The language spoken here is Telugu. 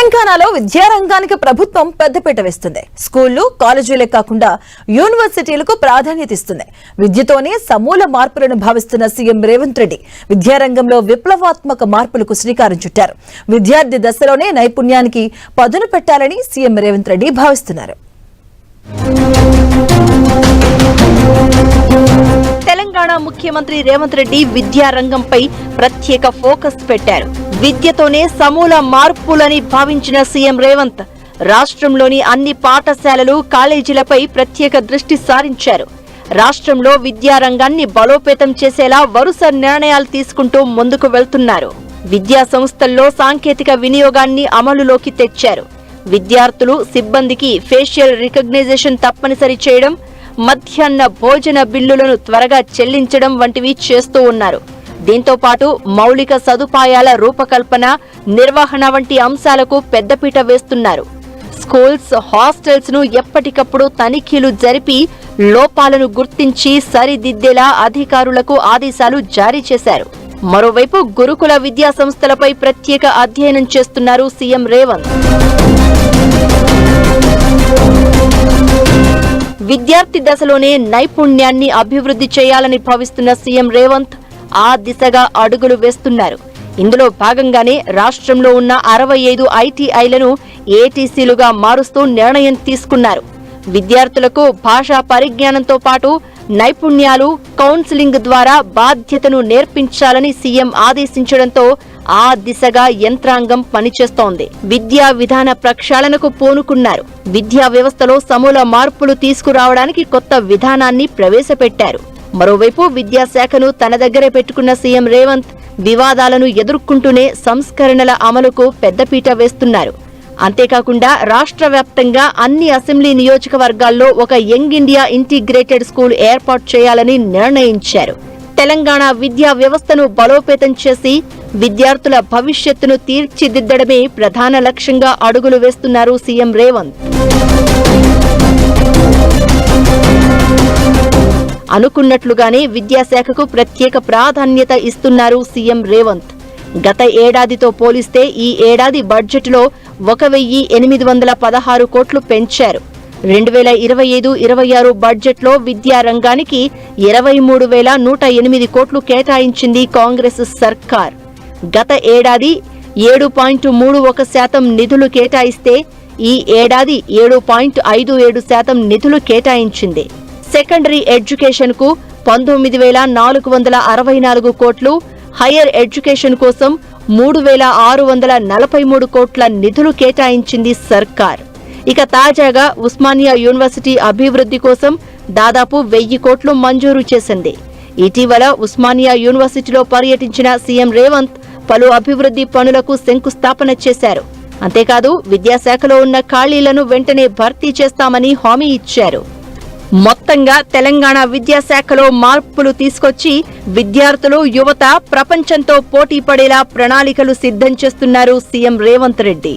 తెలంగాణలో విద్యారంగానికి ప్రభుత్వం పెద్దపీట వేస్తుంది. స్కూళ్లు, కాలేజీలే కాకుండా యూనివర్సిటీలకు ప్రాధాన్యత ఇస్తుంది. విద్యతోనే సమూల మార్పులను భావిస్తున్న సీఎం రేవంత్ రెడ్డి విద్యారంగంలో విప్లవాత్మక మార్పులకు శ్రీకారం చుట్టారు. విద్యార్థి దశలోనే నైపుణ్యానికి పదును పెట్టాలని సీఎం రేవంత్ రెడ్డి భావిస్తున్నారు. తెలంగాణ ముఖ్యమంత్రి రేవంత్ రెడ్డి విద్యారంగంపై ప్రత్యేక ఫోకస్ పెట్టారు. విద్యతోనే సమూల మార్పులని భావించిన సీఎం రేవంత్ రాష్ట్రంలోని అన్ని పాఠశాలలు, కాలేజీలపై ప్రత్యేక దృష్టి సారించారు. రాష్ట్రంలో విద్యారంగాన్ని బలోపేతం చేసేలా వరుస నిర్ణయాలు తీసుకుంటూ ముందుకు వెళ్తున్నారు. విద్యా సంస్థల్లో సాంకేతిక వినియోగాన్ని అమలులోకి తెచ్చారు. విద్యార్థులు, సిబ్బందికి ఫేషియల్ రికగ్నైజేషన్ తప్పనిసరి చేయడం, మధ్యాహ్న భోజన బిల్లులను త్వరగా చెల్లించడం వంటివి చేస్తూ ఉన్నారు. దీంతో పాటు మౌలిక సదుపాయాల రూపకల్పన, నిర్వహణ వంటి అంశాలకు పెద్దపీట వేస్తున్నారు. స్కూల్స్, హాస్టల్స్ ను ఎప్పటికప్పుడు తనిఖీలు జరిపి లోపాలను గుర్తించి సరిదిద్దేలా అధికారులకు ఆదేశాలు జారీ చేశారు. మరోవైపు గురుకుల విద్యా సంస్థలపై ప్రత్యేక అధ్యయనం చేస్తున్నారు సీఎం రేవంత్. విద్యార్థి దశలోనే నైపుణ్యాన్ని అభివృద్ధి చేయాలని భావిస్తున్న సీఎం రేవంత్ ఆ దిశగా అడుగులు వేస్తున్నారు. ఇందులో భాగంగానే రాష్ట్రంలో ఉన్న 65 ఐటీఐలను ఏటీసీలుగా మారుస్తూ నిర్ణయం తీసుకున్నారు. విద్యార్థులకు భాషా పరిజ్ఞానంతో పాటు నైపుణ్యాలు, కౌన్సిలింగ్ ద్వారా బాధ్యతను నేర్పించాలని సీఎం ఆదేశించడంతో ఆ దిశగా యంత్రాంగం పనిచేస్తోంది. విద్యా విధాన ప్రక్షాళనకు పూనుకున్నారు. విద్యా వ్యవస్థలో సమూల మార్పులు తీసుకురావడానికి కొత్త విధానాన్ని ప్రవేశపెట్టారు. మరోవైపు విద్యాశాఖను తన దగ్గరే పెట్టుకున్న సీఎం రేవంత్ వివాదాలను ఎదుర్కొంటూనే సంస్కరణల అమలుకు పెద్దపీట వేస్తున్నారు. అంతేకాకుండా రాష్ట్ర వ్యాప్తంగా అన్ని అసెంబ్లీ నియోజకవర్గాల్లో ఒక యంగ్ ఇండియా ఇంటిగ్రేటెడ్ స్కూల్ ఏర్పాటు చేయాలని నిర్ణయించారు. తెలంగాణ విద్యా వ్యవస్థను బలోపేతం చేసి విద్యార్థుల భవిష్యత్తును తీర్చిదిద్దడమే ప్రధాన లక్ష్యంగా అడుగులు వేస్తున్నారు సీఎం రేవంత్. అనుకున్నట్లుగానే విద్యాశాఖకు ప్రత్యేక ప్రాధాన్యత ఇస్తున్నారు సీఎం రేవంత్. గత ఏడాదితో పోలిస్తే ఈ ఏడాది బడ్జెట్లో 1,816 కోట్లు పెంచారు. 2025-26 బడ్జెట్లో విద్యా రంగానికి 23,108 కోట్లు కేటాయించింది కాంగ్రెస్ సర్కార్. గత ఏడాది 7.31% నిధులు కేటాయిస్తే ఈ ఏడాది 7.57% నిధులు కేటాయించింది. సెకండరీ ఎడ్యుకేషన్ కు 19,464 కోట్లు, హైయర్ ఎడ్యుకేషన్ కోసం 3,643 కోట్ల నిధులు కేటాయించింది సర్కార్. ఇక తాజాగా ఉస్మానియా యూనివర్సిటీ అభివృద్ధి కోసం దాదాపు 1000 కోట్లు మంజూరు చేసింది. ఇటీవల ఉస్మానియా యూనివర్సిటీలో పర్యటించిన సీఎం రేవంత్ పలు అభివృద్ధి పనులకు శంకుస్థాపన చేశారు. అంతేకాదు విద్యాశాఖలో ఉన్న ఖాళీలను వెంటనే భర్తీ చేస్తామని హామీ ఇచ్చారు. మొత్తంగా తెలంగాణ విద్యాశాఖలో మార్పులు తీసుకొచ్చి విద్యార్థులు, యువత ప్రపంచంతో పోటీ పడేలా ప్రణాళికలు సిద్ధం చేస్తున్నారు సీఎం రేవంత్ రెడ్డి.